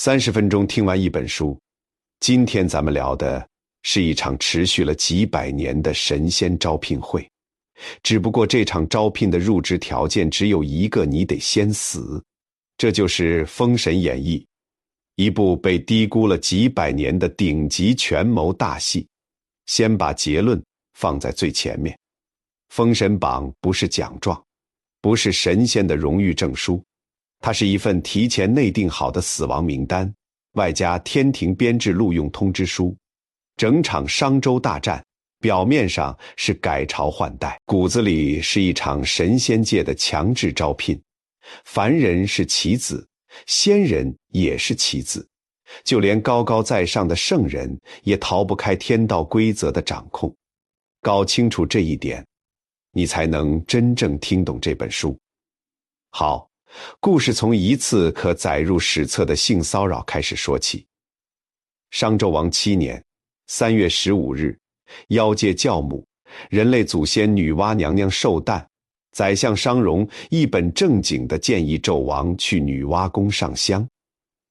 30分钟听完一本书。今天咱们聊的是一场持续了几百年的神仙招聘会，只不过这场招聘的入职条件只有一个，你得先死。这就是《封神演义》，一部被低估了几百年的顶级权谋大戏。先把结论放在最前面，封神榜不是奖状，不是神仙的荣誉证书，它是一份提前内定好的死亡名单，外加天庭编制录用通知书。整场商周大战表面上是改朝换代，骨子里是一场神仙界的强制招聘。凡人是棋子，仙人也是棋子，就连高高在上的圣人也逃不开天道规则的掌控。搞清楚这一点，你才能真正听懂这本书。好，故事从一次可载入史册的性骚扰开始说起。商纣王7年3月15日，妖界教母，人类祖先女娲娘娘寿诞，宰相商容一本正经地建议纣王去女娲宫上香。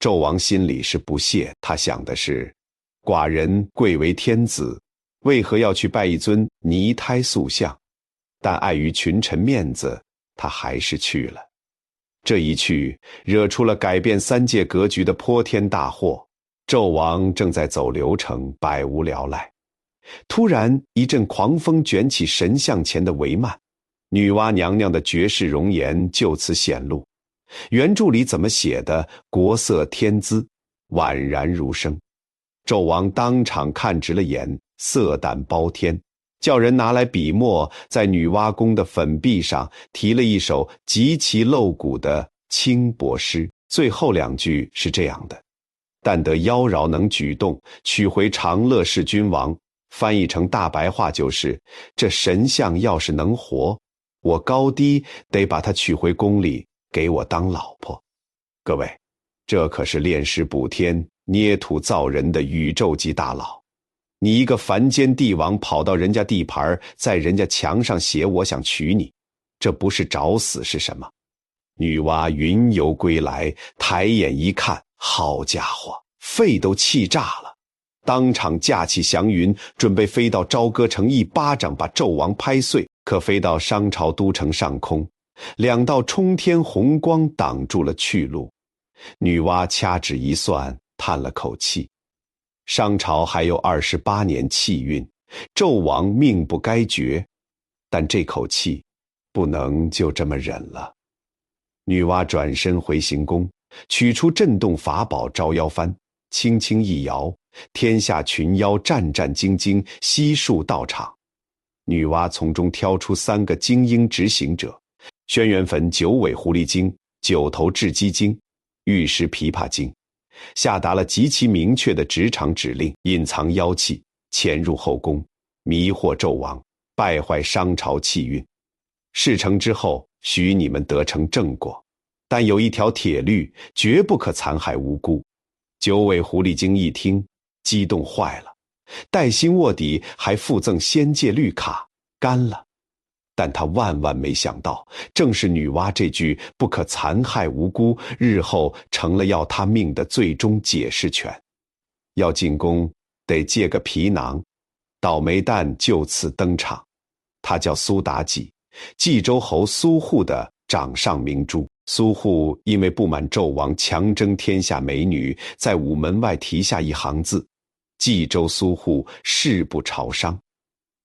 纣王心里是不屑，他想的是，寡人贵为天子，为何要去拜一尊泥胎塑像？但碍于群臣面子，他还是去了。这一去，惹出了改变3界格局的泼天大祸。纣王正在走流程，百无聊赖，突然一阵狂风卷起神像前的帷幔，女娲娘娘的绝世容颜就此显露。原著里怎么写的？国色天姿，宛然如生。纣王当场看直了眼，色胆包天，叫人拿来笔墨，在女娲宫的粉壁上题了一首极其露骨的轻薄诗。最后2句是这样的：但得妖娆能举动，取回长乐氏君王。翻译成大白话就是，这神像要是能活，我高低得把它娶回宫里，给我当老婆。各位，这可是炼尸补天、捏土造人的宇宙级大佬。你一个凡间帝王跑到人家地盘，在人家墙上写我想娶你，这不是找死是什么？女娲云游归来，抬眼一看，好家伙，肺都气炸了，当场架起祥云，准备飞到朝歌城一巴掌把纣王拍碎。可飞到商朝都城上空，2道冲天红光挡住了去路。女娲掐指一算，叹了口气，商朝还有28年气运，纣王命不该绝，但这口气不能就这么忍了。女娲转身回行宫，取出震动法宝招妖幡，轻轻一摇，天下群妖战战兢兢，悉数到场。女娲从中挑出3个精英执行者：轩辕坟9尾狐狸精、9头雉鸡精、玉石琵琶精，下达了极其明确的职场指令：隐藏妖气，潜入后宫，迷惑纣王，败坏商朝气运。事成之后，许你们得成正果，但有一条铁律，绝不可残害无辜。9尾狐狸精一听，激动坏了，带薪卧底，还附赠仙界绿卡，干了。但他万万没想到，正是女娲这句不可残害无辜，日后成了要他命的最终解释权。要进宫得借个皮囊，倒霉蛋就此登场。他叫苏妲己，冀州侯苏护的掌上明珠。苏护因为不满纣王强征天下美女，在午门外题下一行字：冀州苏护誓不朝商。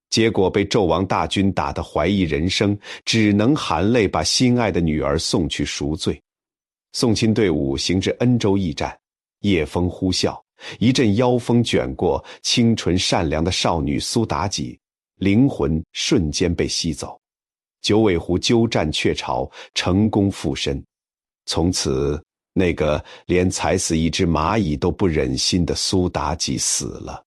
结果被纣王大军打得怀疑人生，只能含泪把心爱的女儿送去赎罪。送亲队伍行至恩州驿站，夜风呼啸，一阵妖风卷过，清纯善良的少女苏妲己灵魂瞬间被吸走。9尾狐鸠占鹊巢，成功附身。从此，那个连踩死一只蚂蚁都不忍心的苏妲己死了。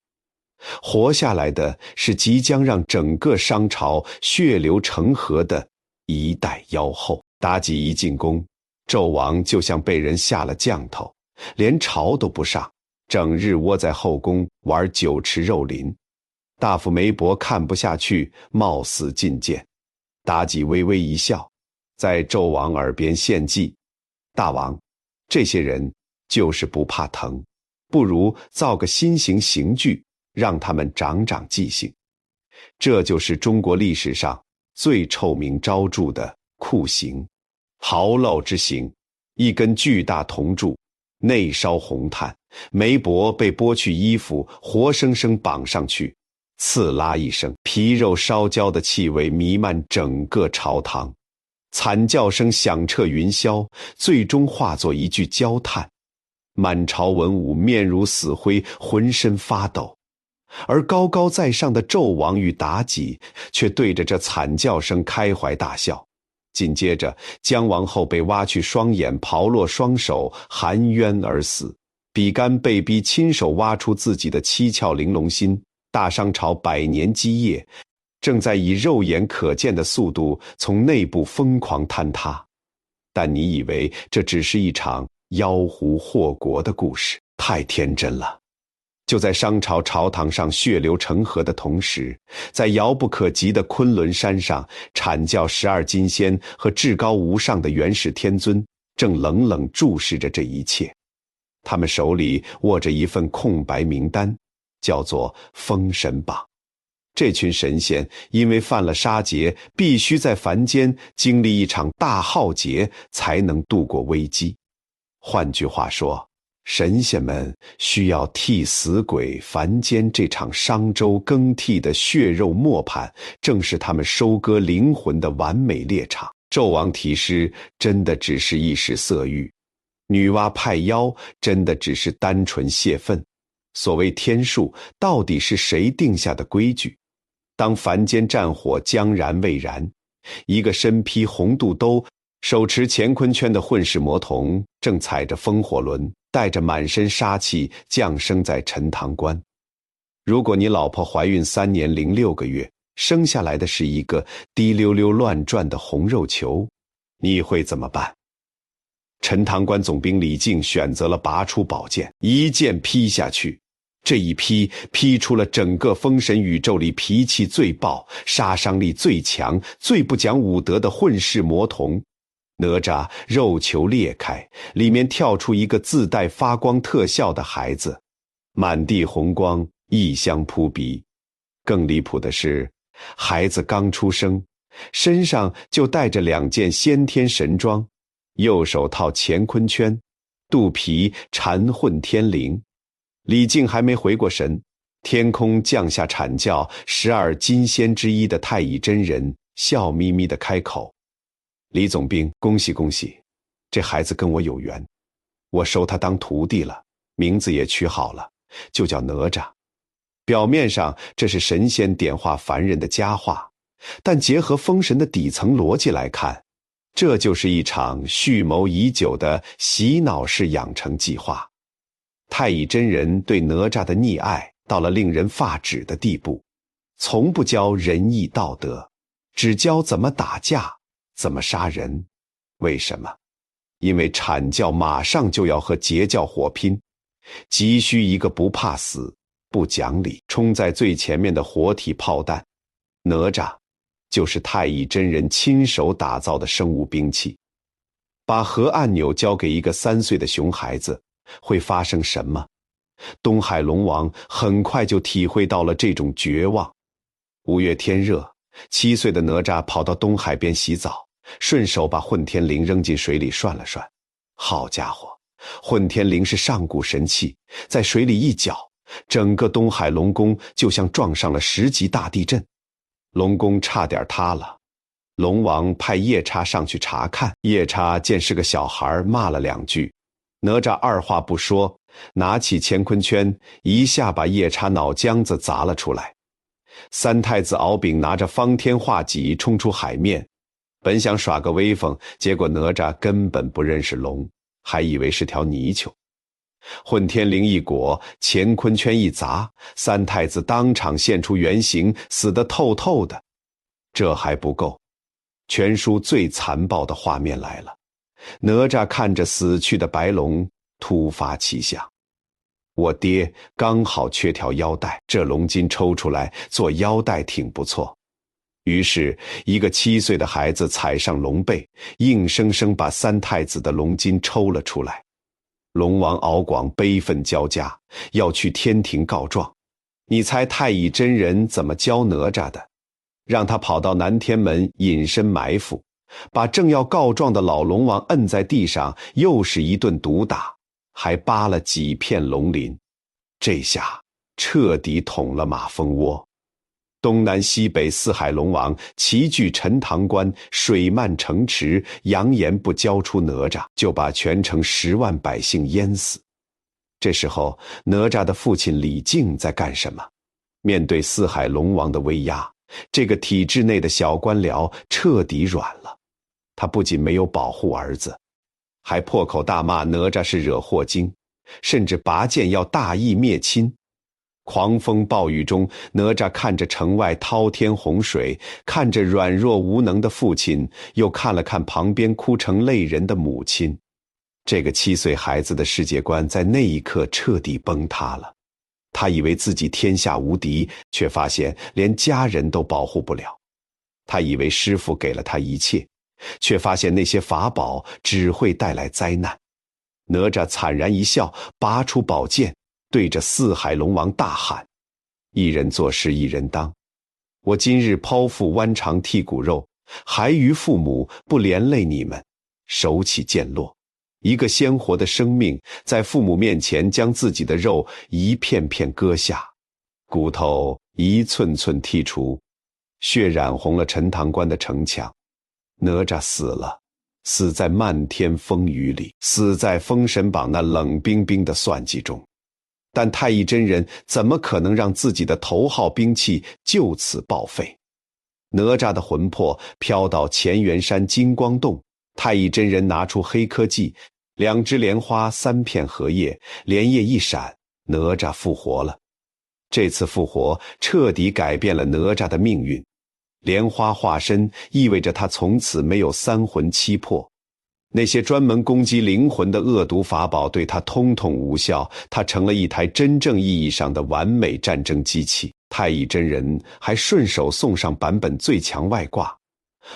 活下来的是即将让整个商朝血流成河的一代妖后。妲己一进宫，纣王就像被人下了降头，连朝都不上，整日窝在后宫玩酒池肉林。大夫梅伯看不下去，冒死进谏。妲己微微一笑，在纣王耳边献计：大王，这些人就是不怕疼，不如造个新型刑具，让他们长长记性。这就是中国历史上最臭名昭著的酷刑。豪涝之刑，一根巨大铜柱，内烧红炭，媒婆被剥去衣服，活生生绑上去，刺啦一声，皮肉烧焦的气味弥漫整个朝堂，惨叫声响彻云霄，最终化作一具焦炭。满朝文武面如死灰，浑身发抖，而高高在上的纣王与妲己却对着这惨叫声开怀大笑。紧接着，姜王后被挖去双眼，刨落双手，含冤而死。比干被逼亲手挖出自己的七窍玲珑心。大商朝100年基业，正在以肉眼可见的速度从内部疯狂坍塌。但你以为这只是一场妖狐祸国的故事，太天真了。就在商朝朝堂上血流成河的同时，在遥不可及的昆仑山上，阐教12金仙和至高无上的元始天尊正冷冷注视着这一切。他们手里握着一份空白名单，叫做封神榜。这群神仙因为犯了杀劫，必须在凡间经历一场大浩劫，才能度过危机。换句话说，神仙们需要替死鬼凡间这场商周更替的血肉磨盘，正是他们收割灵魂的完美猎场。纣王提诗真的只是一时色欲，女娲派妖真的只是单纯泄愤。所谓天数，到底是谁定下的规矩？当凡间战火将燃未燃，一个身披红肚兜，手持乾坤圈的混世魔童正踩着风火轮，带着满身杀气降生在陈塘关。如果你老婆怀孕3年零6个月，生下来的是一个滴溜溜乱转的红肉球，你会怎么办？陈塘关总兵李靖选择了拔出宝剑，一剑劈下去。这一劈出了整个封神宇宙里脾气最暴、杀伤力最强、最不讲武德的混世魔童。哪吒肉球裂开，里面跳出一个自带发光特效的孩子，满地红光，异香扑鼻。更离谱的是，孩子刚出生，身上就带着2件先天神装，右手套乾坤圈，肚皮缠混天绫。李靖还没回过神，天空降下阐教12金仙之一的太乙真人，笑眯眯地开口：“李总兵，恭喜恭喜，这孩子跟我有缘，我收他当徒弟了，名字也取好了，就叫哪吒。”表面上这是神仙点化凡人的佳话，但结合封神的底层逻辑来看，这就是一场蓄谋已久的洗脑式养成计划。太乙真人对哪吒的溺爱到了令人发指的地步，从不教仁义道德，只教怎么打架，怎么杀人。为什么？因为阐教马上就要和截教火拼，急需一个不怕死、不讲理、冲在最前面的活体炮弹。哪吒就是太乙真人亲手打造的生物兵器。把核按钮交给一个3岁的熊孩子，会发生什么？东海龙王很快就体会到了这种绝望。5月天热，7岁的哪吒跑到东海边洗澡，顺手把混天绫扔进水里涮了涮。好家伙，混天绫是上古神器，在水里一搅，整个东海龙宫就像撞上了10级大地震，龙宫差点塌了。龙王派夜叉上去查看，夜叉见是个小孩，骂了2句。哪吒二话不说，拿起乾坤圈，一下把夜叉脑浆子砸了出来。3太子敖丙拿着方天画戟冲出海面，本想耍个威风，结果哪吒根本不认识龙，还以为是条泥鳅。混天绫一裹，乾坤圈一砸，3太子当场现出原形，死得透透的。这还不够，全书最残暴的画面来了。哪吒看着死去的白龙，突发奇想：我爹刚好缺条腰带，这龙筋抽出来做腰带挺不错。于是一个7岁的孩子踩上龙背，硬生生把3太子的龙筋抽了出来。龙王敖广悲愤交加，要去天庭告状。你猜太乙真人怎么教哪吒的？让他跑到南天门隐身埋伏，把正要告状的老龙王摁在地上，又是一顿毒打，还扒了几片龙鳞。这下彻底捅了马蜂窝。东南西北四海龙王齐聚陈塘关，水漫城池，扬言不交出哪吒，就把全城10万百姓淹死。这时候，哪吒的父亲李靖在干什么？面对四海龙王的威压，这个体制内的小官僚彻底软了。他不仅没有保护儿子，还破口大骂哪吒是惹祸精，甚至拔剑要大义灭亲。狂风暴雨中，哪吒看着城外滔天洪水，看着软弱无能的父亲，又看了看旁边哭成泪人的母亲。这个7岁孩子的世界观在那一刻彻底崩塌了。他以为自己天下无敌，却发现连家人都保护不了。他以为师父给了他一切，却发现那些法宝只会带来灾难。哪吒惨然一笑，拔出宝剑，对着四海龙王大喊：一人做事一人当，我今日剖腹剜肠剔骨肉，还于父母，不连累你们。手起剑落，一个鲜活的生命在父母面前将自己的肉一片片割下，骨头一寸寸剔除，血染红了陈塘关的城墙。哪吒死了，死在漫天风雨里，死在封神榜那冷冰冰的算计中。但太乙真人怎么可能让自己的头号兵器就此报废？哪吒的魂魄飘到乾元山金光洞，太乙真人拿出黑科技，2只莲花3片荷叶，莲叶一闪，哪吒复活了。这次复活彻底改变了哪吒的命运。莲花化身意味着他从此没有3魂7魄，那些专门攻击灵魂的恶毒法宝对他通通无效，他成了一台真正意义上的完美战争机器。太乙真人还顺手送上版本最强外挂，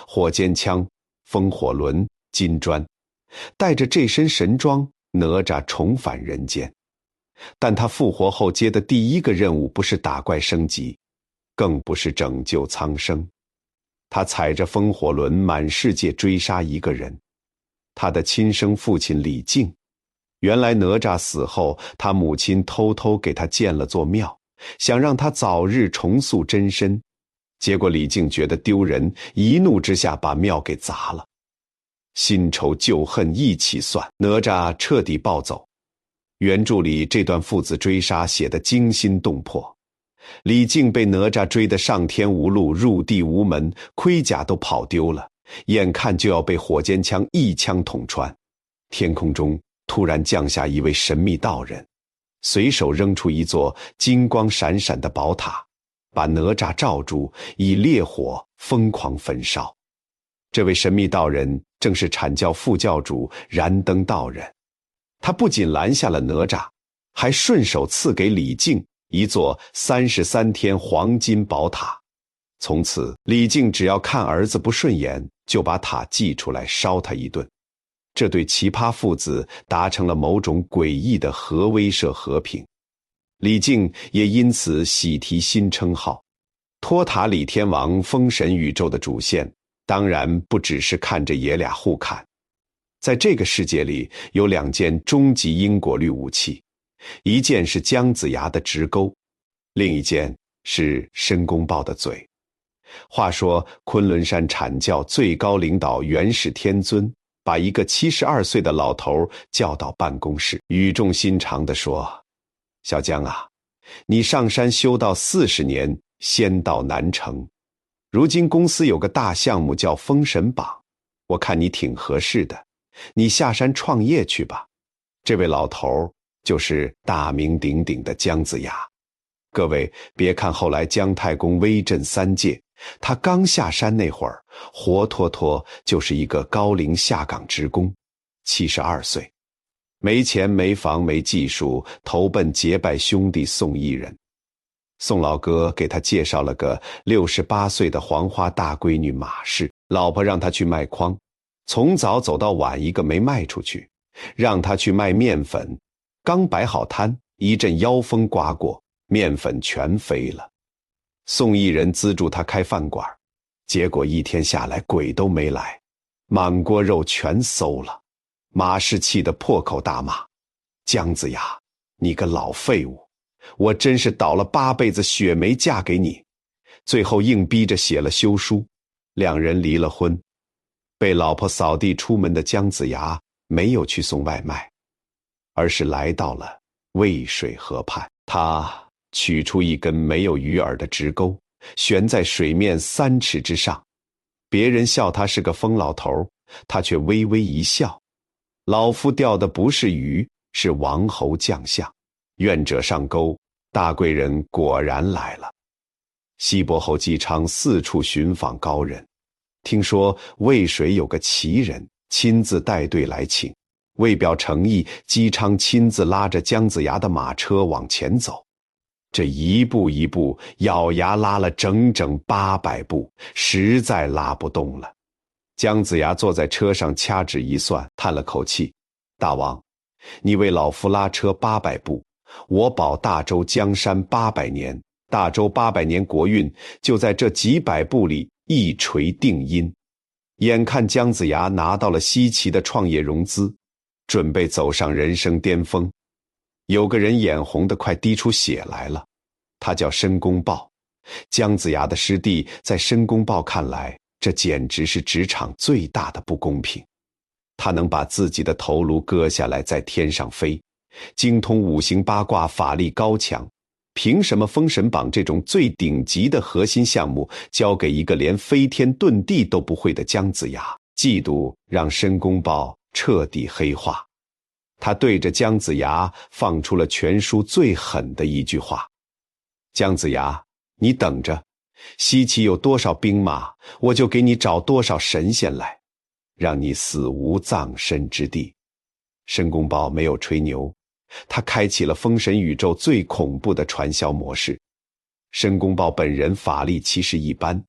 火尖枪、风火轮、金砖，带着这身神装，哪吒重返人间。但他复活后接的第一个任务不是打怪升级，更不是拯救苍生。他踩着风火轮满世界追杀一个人，他的亲生父亲李靖。原来哪吒死后，他母亲偷偷给他建了座庙，想让他早日重塑真身。结果李靖觉得丢人，一怒之下把庙给砸了。新仇旧恨一起算，哪吒彻底暴走。原著里这段父子追杀写得惊心动魄。李靖被哪吒追得上天无路，入地无门，盔甲都跑丢了，眼看就要被火尖枪一枪捅穿。天空中突然降下一位神秘道人，随手扔出一座金光闪闪的宝塔，把哪吒罩住，以烈火疯狂焚烧。这位神秘道人正是阐教副教主燃灯道人。他不仅拦下了哪吒，还顺手赐给李靖一座33天黄金宝塔。从此李靖只要看儿子不顺眼，就把塔祭出来烧他一顿。这对奇葩父子达成了某种诡异的核威慑和平。李靖也因此喜提新称号，托塔李天王。封神宇宙的主线当然不只是看着爷俩互砍。在这个世界里有2件终极因果律武器，一件是姜子牙的直钩，另一件是申公豹的嘴。话说昆仑山阐教最高领导元始天尊把一个72岁的老头叫到办公室，语重心长地说：小姜啊，你上山修道40年，仙道难成，如今公司有个大项目叫封神榜，我看你挺合适的，你下山创业去吧。这位老头就是大名鼎鼎的姜子牙。各位别看后来姜太公威震3界，他刚下山那会儿，活脱脱就是一个高龄下岗职工，72岁，没钱没房没技术，投奔结拜兄弟宋一人。宋老哥给他介绍了个68岁的黄花大闺女马氏，老婆让他去卖筐，从早走到晚，一个没卖出去，让他去卖面粉。刚摆好摊，一阵妖风刮过，面粉全飞了。宋义人资助他开饭馆，结果一天下来鬼都没来，满锅肉全馊了。马氏气得破口大骂：姜子牙，你个老废物，我真是倒了8辈子血霉嫁给你。最后硬逼着写了休书，两人离了婚。被老婆扫地出门的姜子牙没有去送外卖，而是来到了渭水河畔。他取出一根没有鱼饵的直钩，悬在水面3尺之上。别人笑他是个疯老头，他却微微一笑。老夫钓的不是鱼，是王侯将相。愿者上钩，大贵人果然来了。西伯侯姬昌四处寻访高人，听说渭水有个奇人，亲自带队来请。为表诚意，姬昌亲自拉着姜子牙的马车往前走。这一步一步，咬牙拉了整整800步，实在拉不动了。姜子牙坐在车上掐指一算，叹了口气：大王，你为老夫拉车800步，我保大周江山800年，大周800年国运就在这几百步里一锤定音。眼看姜子牙拿到了稀奇的创业融资，准备走上人生巅峰，有个人眼红得快滴出血来了。他叫申公豹，姜子牙的师弟，在申公豹看来，这简直是职场最大的不公平。他能把自己的头颅割下来在天上飞，精通5行8卦，法力高强，凭什么封神榜这种最顶级的核心项目交给一个连飞天遁地都不会的姜子牙？嫉妒让申公豹彻底黑化。他对着姜子牙放出了全书最狠的一句话：姜子牙，你等着，西岐有多少兵马，我就给你找多少神仙来，让你死无葬身之地。申公豹没有吹牛，他开启了封神宇宙最恐怖的传销模式。申公豹本人法力其实一般，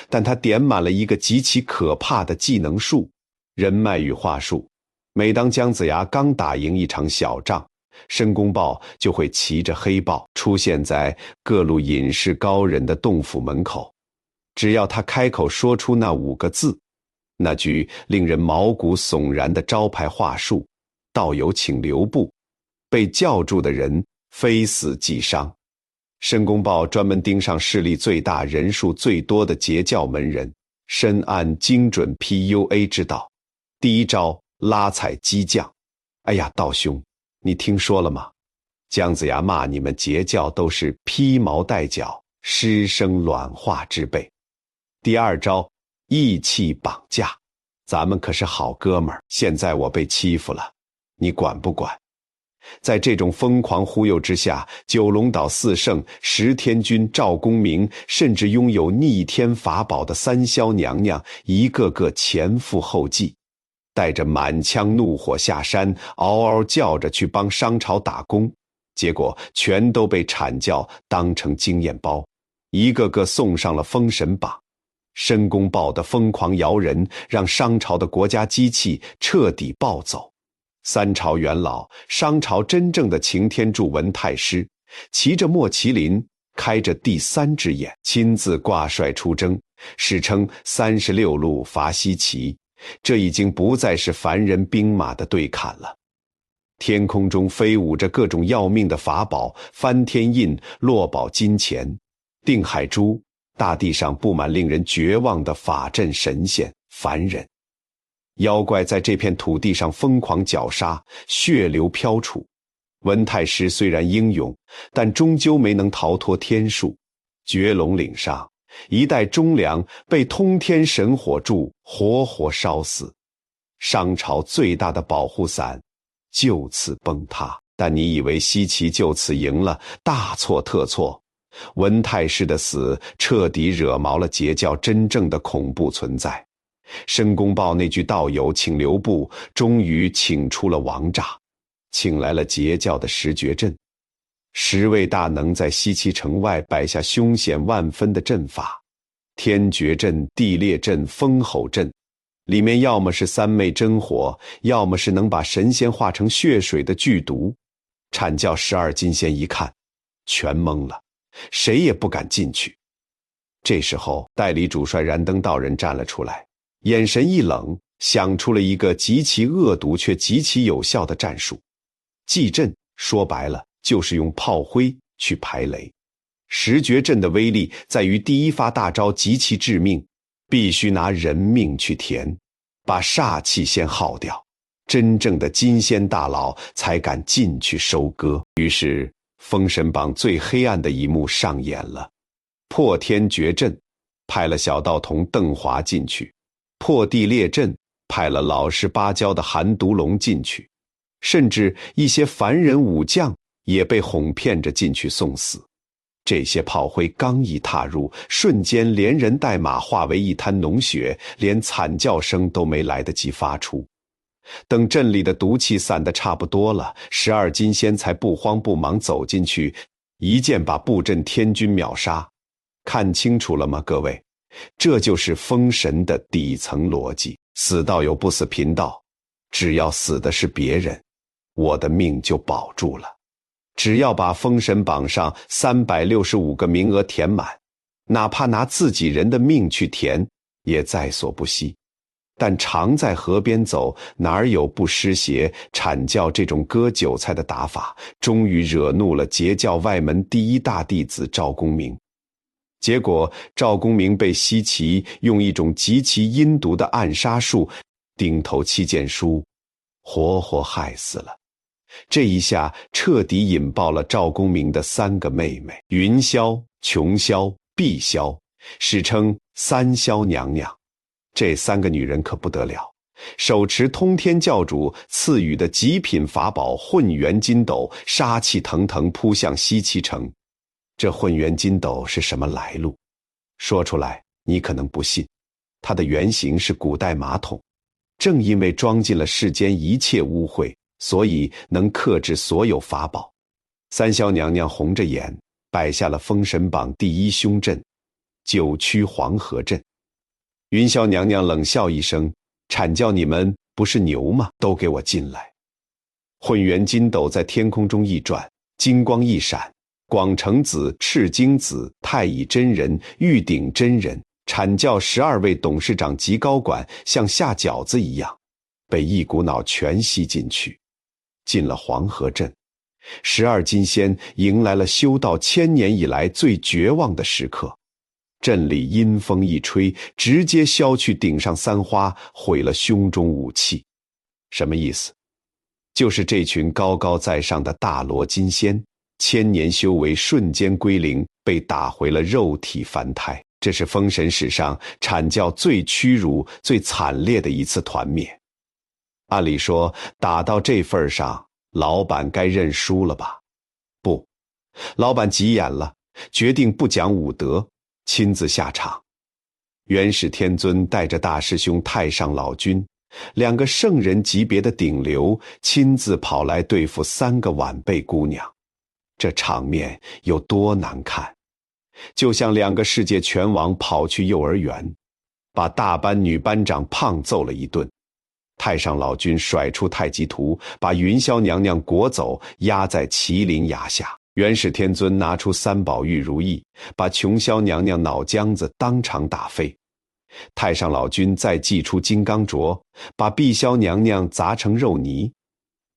但他点满了一个极其可怕的技能树：人脉与话术。每当姜子牙刚打赢一场小仗，申公豹就会骑着黑豹出现在各路隐士高人的洞府门口。只要他开口说出那5个字，那句令人毛骨悚然的招牌话术：道友请留步，被叫住的人非死即伤。申公豹专门盯上势力最大、人数最多的截教门人，深谙精准 PUA 之道。第一招，拉踩激将。哎呀，道兄，你听说了吗？姜子牙骂你们截教都是披毛戴角、师生卵化之辈。第二招，义气绑架。咱们可是好哥们儿，现在我被欺负了，你管不管？在这种疯狂忽悠之下，九龙岛4圣、十天君、赵公明，甚至拥有逆天法宝的三霄娘娘，一个个前赴后继，带着满腔怒火下山，嗷嗷叫着去帮商朝打工，结果全都被阐教当成经验包，一个个送上了封神榜。申公豹的疯狂摇人，让商朝的国家机器彻底暴走。三朝元老，商朝真正的擎天柱文太师，骑着莫麒麟，开着第3只眼，亲自挂帅出征，史称36路伐西岐。这已经不再是凡人兵马的对砍了。天空中飞舞着各种要命的法宝，翻天印、落宝金钱、定海珠，大地上布满令人绝望的法阵神仙、凡人。妖怪在这片土地上疯狂绞杀，血流飘杵。文太师虽然英勇，但终究没能逃脱天数。绝龙岭上，一代忠良被通天神火柱活活烧死，商朝最大的保护伞就此崩塌。但你以为西岐就此赢了？大错特错。文太师的死彻底惹毛了截教真正的恐怖存在。申公豹那句道友请留步，终于请出了王炸，请来了截教的十绝阵。10位大能在西岐城外摆下凶险万分的阵法：天绝阵、地裂阵、风吼阵。里面要么是三昧真火，要么是能把神仙化成血水的剧毒。阐教12金仙一看，全懵了，谁也不敢进去。这时候，代理主帅燃灯道人站了出来，眼神一冷，想出了一个极其恶毒却极其有效的战术。祭阵说白了就是用炮灰去排雷。十绝阵的威力在于第一发大招极其致命，必须拿人命去填，把煞气先耗掉，真正的金仙大佬才敢进去收割。于是封神榜最黑暗的一幕上演了。破天绝阵派了小道童邓华进去，破地裂阵派了老实巴交的韩独龙进去，甚至一些凡人武将也被哄骗着进去送死。这些炮灰刚一踏入，瞬间连人带马化为一滩脓血，连惨叫声都没来得及发出。等阵里的毒气散得差不多了，12金仙才不慌不忙走进去，一剑把布阵天军秒杀。看清楚了吗，各位？这就是封神的底层逻辑。死道友不死贫道，只要死的是别人，我的命就保住了。只要把封神榜上365个名额填满，哪怕拿自己人的命去填，也在所不惜。但常在河边走，哪有不湿鞋？阐教这种割韭菜的打法，终于惹怒了截教外门第一大弟子赵公明。结果赵公明被西岐用一种极其阴毒的暗杀术钉头7剑书，活活害死了。这一下彻底引爆了赵公明的3个妹妹：云霄、琼霄、碧霄，史称3霄娘娘。这3个女人可不得了，手持通天教主赐予的极品法宝混元金斗，杀气腾腾扑向西岐城。这混元金斗是什么来路？说出来你可能不信，它的原型是古代马桶，正因为装进了世间一切污秽，所以能克制所有法宝。3霄娘娘红着眼摆下了封神榜第一凶阵九曲黄河阵。云霄娘娘冷笑一声，阐教你们不是牛吗？都给我进来。混元金斗在天空中一转，金光一闪，广成子、赤精子、太乙真人、玉鼎真人、阐教12位董事长及高管像下饺子一样，被一股脑全吸进去。进了黄河阵，12金仙迎来了修道1000年以来最绝望的时刻。阵里阴风一吹，直接削去顶上3花，毁了胸中武器。什么意思？就是这群高高在上的大罗金仙，1000年修为瞬间归零，被打回了肉体凡胎。这是封神史上阐教最屈辱、最惨烈的一次团灭。按理说，打到这份上，老板该认输了吧？不，老板急眼了，决定不讲武德，亲自下场。元始天尊带着大师兄太上老君，2个圣人级别的顶流，亲自跑来对付3个晚辈姑娘。这场面有多难看？就像2个世界拳王跑去幼儿园，把大班女班长胖揍了一顿。太上老君甩出太极图，把云霄娘娘裹走，压在麒麟崖下。元始天尊拿出3宝玉如意，把琼霄娘娘脑浆子当场打飞。太上老君再祭出金刚镯，把碧霄娘娘砸成肉泥。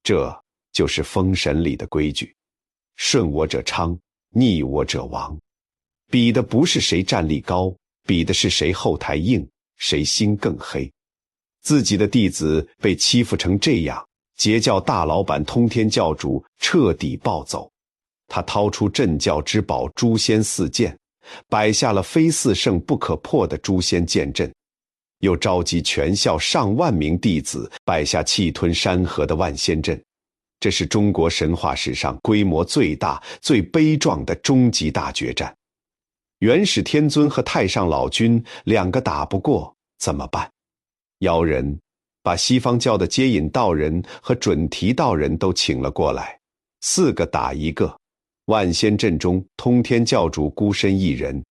这就是封神里的规矩，顺我者昌，逆我者亡。比的不是谁战力高，比的是谁后台硬，谁心更黑。自己的弟子被欺负成这样，截教大老板通天教主彻底暴走。他掏出镇教之宝诛仙4剑，摆下了非4圣不可破的诛仙剑阵，又召集全校上万名弟子，摆下气吞山河的万仙阵。这是中国神话史上规模最大、最悲壮的终极大决战。元始天尊和太上老君2个打不过，怎么办？妖人把西方教的接引道人和准提道人都请了过来，4个打1个。万仙阵中，通天教主孤身一人，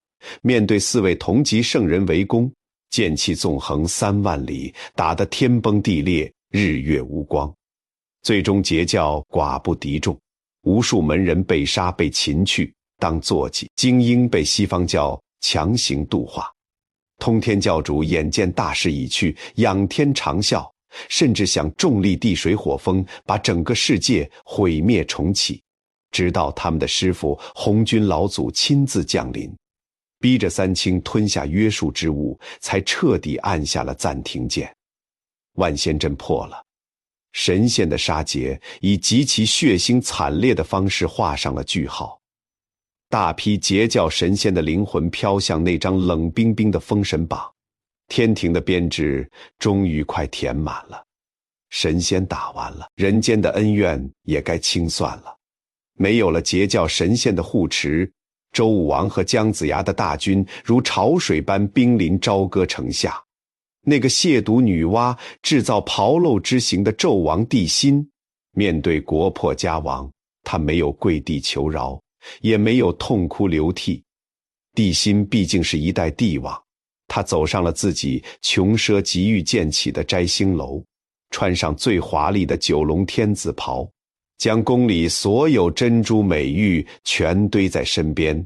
面对4位同级圣人围攻，剑气纵横3万里，打得天崩地裂，日月无光。最终截教寡不敌众，无数门人被杀被擒去当坐骑，精英被西方教强行度化。通天教主眼见大势已去，仰天长啸，甚至想重力地水火风，把整个世界毁灭重启，直到他们的师父红军老祖亲自降临，逼着三清吞下约束之物，才彻底按下了暂停键。万仙阵破了，神仙的杀劫以极其血腥惨烈的方式画上了句号。大批截教神仙的灵魂飘向那张冷冰冰的封神榜，天庭的编制终于快填满了。神仙打完了，人间的恩怨也该清算了。没有了截教神仙的护持，周武王和姜子牙的大军如潮水般兵临朝歌城下。那个亵渎女娲、制造刨漏之刑的纣王帝辛，面对国破家亡，他没有跪地求饶，也没有痛哭流涕。帝辛毕竟是一代帝王，他走上了自己穷奢极欲建起的摘星楼，穿上最华丽的九龙天子袍，将宫里所有珍珠美玉全堆在身边，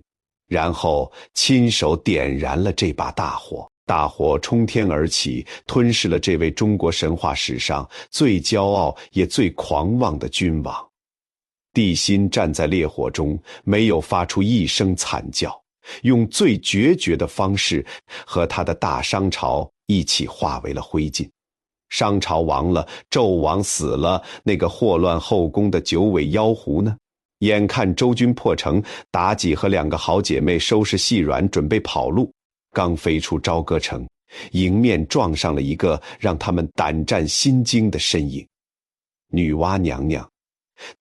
然后亲手点燃了这把大火。大火冲天而起，吞噬了这位中国神话史上最骄傲也最狂妄的君王。帝辛站在烈火中，没有发出一声惨叫，用最决绝的方式和他的大商朝一起化为了灰烬。商朝亡了，纣王死了，那个祸乱后宫的九尾妖狐呢？眼看周军破城，妲己和2个好姐妹收拾细软准备跑路，刚飞出朝歌城，迎面撞上了一个让他们胆战心惊的身影。女娲娘娘。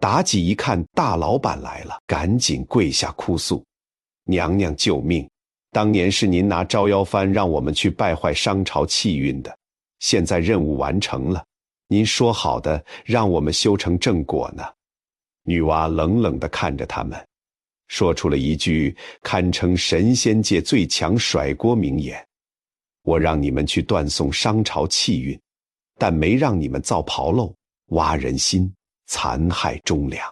妲己一看大老板来了，赶紧跪下哭诉：娘娘救命！当年是您拿招摇幡让我们去败坏商朝气运的，现在任务完成了，您说好的让我们修成正果呢。女娲冷冷地看着他们，说出了一句堪称神仙界最强甩锅名言：我让你们去断送商朝气运，但没让你们造刨漏、挖人心、残害忠良，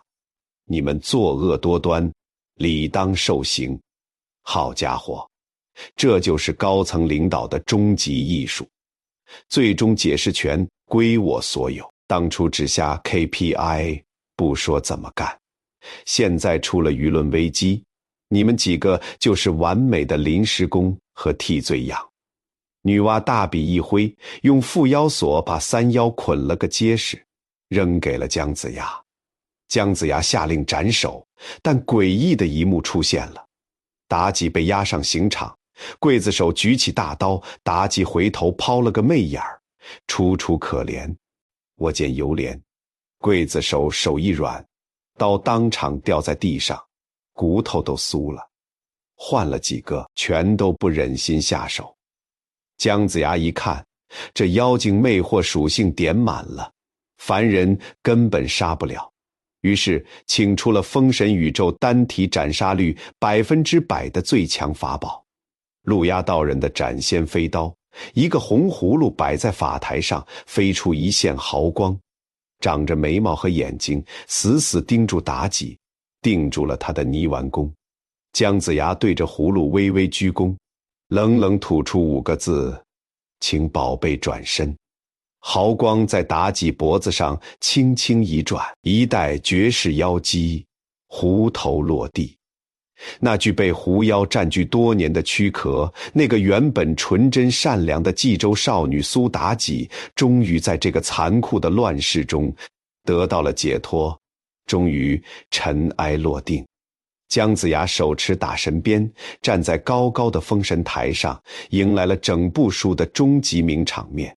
你们作恶多端，理当受刑。好家伙，这就是高层领导的终极艺术，最终解释权归我所有。当初只下 KPI， 不说怎么干，现在出了舆论危机，你们几个就是完美的临时工和替罪羊。女娲大笔一挥，用缚妖索把3妖捆了个结实，扔给了姜子牙。姜子牙下令斩首，但诡异的一幕出现了。妲己被押上刑场，刽子手举起大刀，妲己回头抛了个媚眼儿，楚楚可怜。我见犹怜，刽子手手一软，刀当场掉在地上，骨头都酥了。换了几个，全都不忍心下手。姜子牙一看，这妖精魅惑属性点满了，凡人根本杀不了，于是请出了封神宇宙单体斩杀率100%的最强法宝——路亚道人的斩仙飞刀。一个红葫芦摆在法台上，飞出一线毫光，长着眉毛和眼睛，死死盯住妲己，定住了他的泥丸宫。姜子牙对着葫芦微微鞠躬，冷冷吐出5个字：请宝贝转身。毫光在妲己脖子上轻轻一转，一代绝世妖姬狐头落地。那具被狐妖占据多年的躯壳，那个原本纯真善良的冀州少女苏妲己，终于在这个残酷的乱世中得到了解脱，终于尘埃落定。姜子牙手持打神鞭，站在高高的封神台上，迎来了整部书的终极名场面。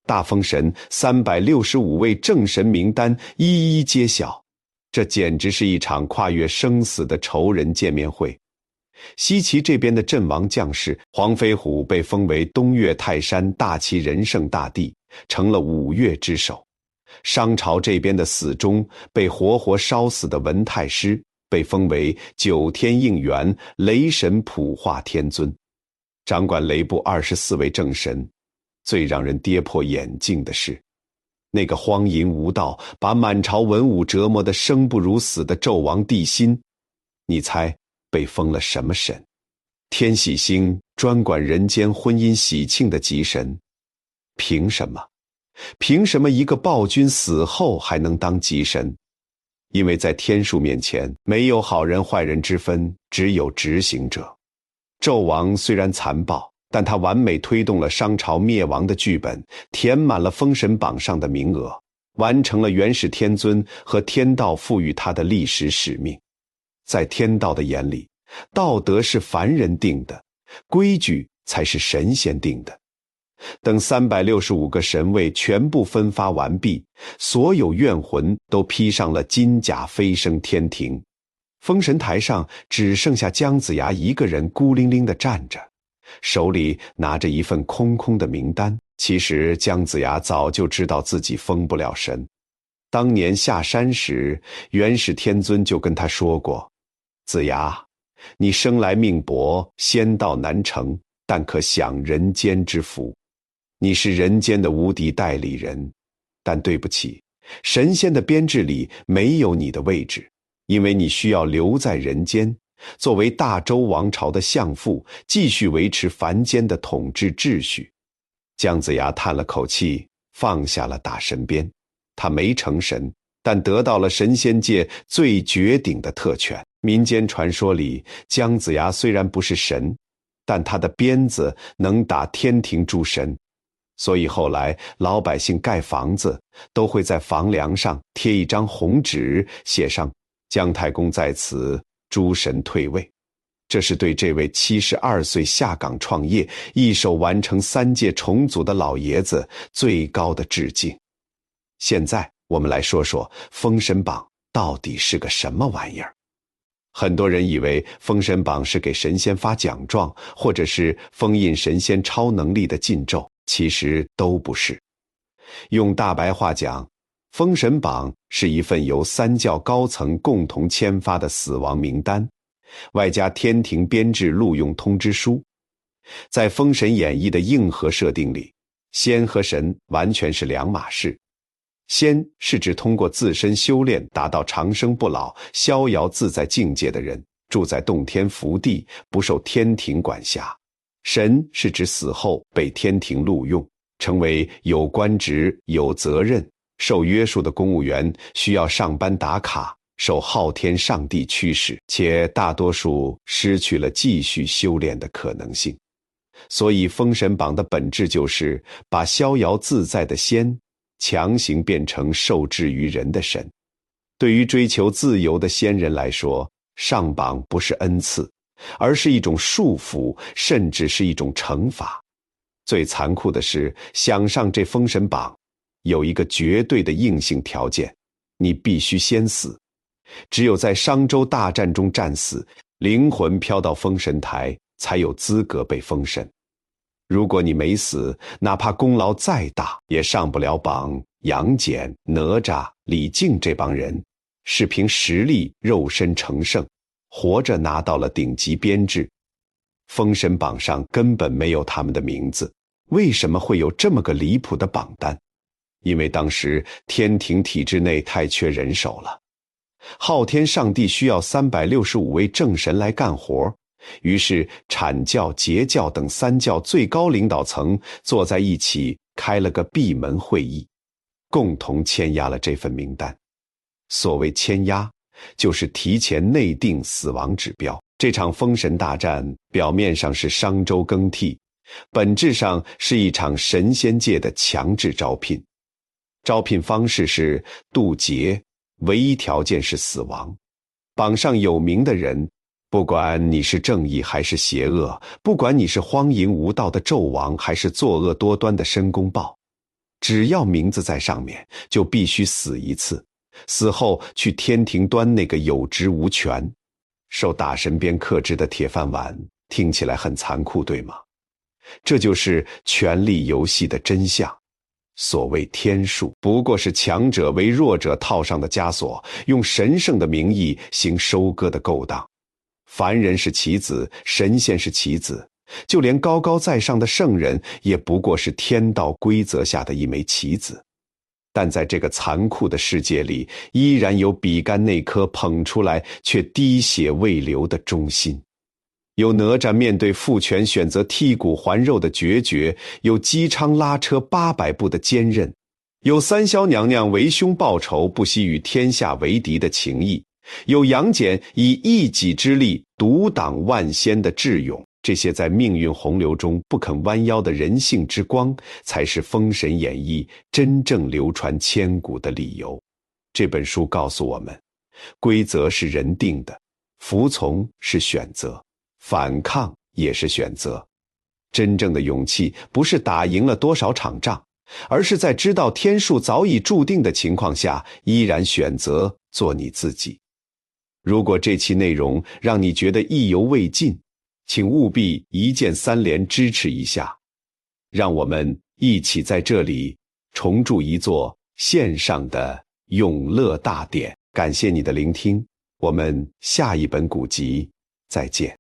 大封神365位正神名单一一揭晓，这简直是一场跨越生死的仇人见面会。西岐这边的阵亡将士，黄飞虎被封为东岳泰山大齐仁圣大帝，成了5岳之首。商朝这边的死忠，被活活烧死的文太师，被封为9天应元雷神普化天尊。掌管雷部24位正神，最让人跌破眼镜的是，那个荒淫无道，把满朝文武折磨得生不如死的纣王帝辛，你猜被封了什么神？天喜星，专管人间婚姻喜庆的吉神。凭什么？凭什么一个暴君死后还能当吉神？因为在天数面前，没有好人坏人之分，只有执行者。纣王虽然残暴，但他完美推动了商朝灭亡的剧本，填满了封神榜上的名额，完成了元始天尊和天道赋予他的历史使命。在天道的眼里，道德是凡人定的，规矩才是神仙定的。等365个神位全部分发完毕，所有怨魂都披上了金甲飞升天庭。封神台上只剩下姜子牙一个人孤零零地站着，手里拿着一份空空的名单。其实姜子牙早就知道自己封不了神。当年下山时，元始天尊就跟他说过，子牙，你生来命薄，仙道难成，但可享人间之福。你是人间的无敌代理人，但对不起，神仙的编制里没有你的位置，因为你需要留在人间，作为大周王朝的相父，继续维持凡间的统治秩序。姜子牙叹了口气，放下了打神鞭。他没成神，但得到了神仙界最绝顶的特权。民间传说里，姜子牙虽然不是神，但他的鞭子能打天庭诸神。所以后来老百姓盖房子都会在房梁上贴一张红纸，写上姜太公在此，诸神退位。这是对这位72岁下岗创业，一手完成3届重组的老爷子最高的致敬。现在我们来说说封神榜到底是个什么玩意儿。很多人以为封神榜是给神仙发奖状，或者是封印神仙超能力的禁咒，其实都不是。用大白话讲，封神榜是一份由3教高层共同签发的死亡名单，外加天庭编制录用通知书。在《封神演义》的硬核设定里，仙和神完全是两码事。仙是指通过自身修炼达到长生不老、逍遥自在境界的人，住在洞天福地，不受天庭管辖。神是指死后被天庭录用，成为有官职、有责任、受约束的公务员，需要上班打卡，受昊天上帝驱使，且大多数失去了继续修炼的可能性。所以封神榜的本质就是把逍遥自在的仙强行变成受制于人的神。对于追求自由的仙人来说，上榜不是恩赐，而是一种束缚，甚至是一种惩罚。最残酷的是，想上这封神榜，有一个绝对的硬性条件，你必须先死。只有在商周大战中战死，灵魂飘到封神台，才有资格被封神。如果你没死，哪怕功劳再大，也上不了榜。杨戬、哪吒、李靖这帮人是凭实力肉身成圣，活着拿到了顶级编制。封神榜上根本没有他们的名字。为什么会有这么个离谱的榜单？因为当时天庭体制内太缺人手了，昊天上帝需要365位正神来干活，于是阐教、截教等3教最高领导层坐在一起开了个闭门会议，共同签压了这份名单。所谓签压，就是提前内定死亡指标。这场封神大战表面上是商周更替，本质上是一场神仙界的强制招聘。招聘方式是渡劫，唯一条件是死亡。榜上有名的人，不管你是正义还是邪恶，不管你是荒淫无道的纣王还是作恶多端的申公豹，只要名字在上面，就必须死一次，死后去天庭端那个有职无权、受大神鞭克制的铁饭碗。听起来很残酷，对吗？这就是权力游戏的真相。所谓天数，不过是强者为弱者套上的枷锁，用神圣的名义行收割的勾当。凡人是棋子，神仙是棋子，就连高高在上的圣人，也不过是天道规则下的一枚棋子。但在这个残酷的世界里，依然有比干那颗捧出来却滴血未流的忠心。有哪吒面对父权选择剔骨还肉的决绝，有姬昌拉车800步的坚韧，有三霄娘娘为兄报仇不惜与天下为敌的情谊，有杨戬以一己之力独挡万仙的智勇。这些在命运洪流中不肯弯腰的人性之光，才是《封神演义》真正流传千古的理由。这本书告诉我们，规则是人定的，服从是选择，反抗也是选择。真正的勇气不是打赢了多少场仗，而是在知道天数早已注定的情况下，依然选择做你自己。如果这期内容让你觉得意犹未尽，请务必一键3连支持一下，让我们一起在这里重铸一座线上的永乐大典。感谢你的聆听，我们下一本古籍再见。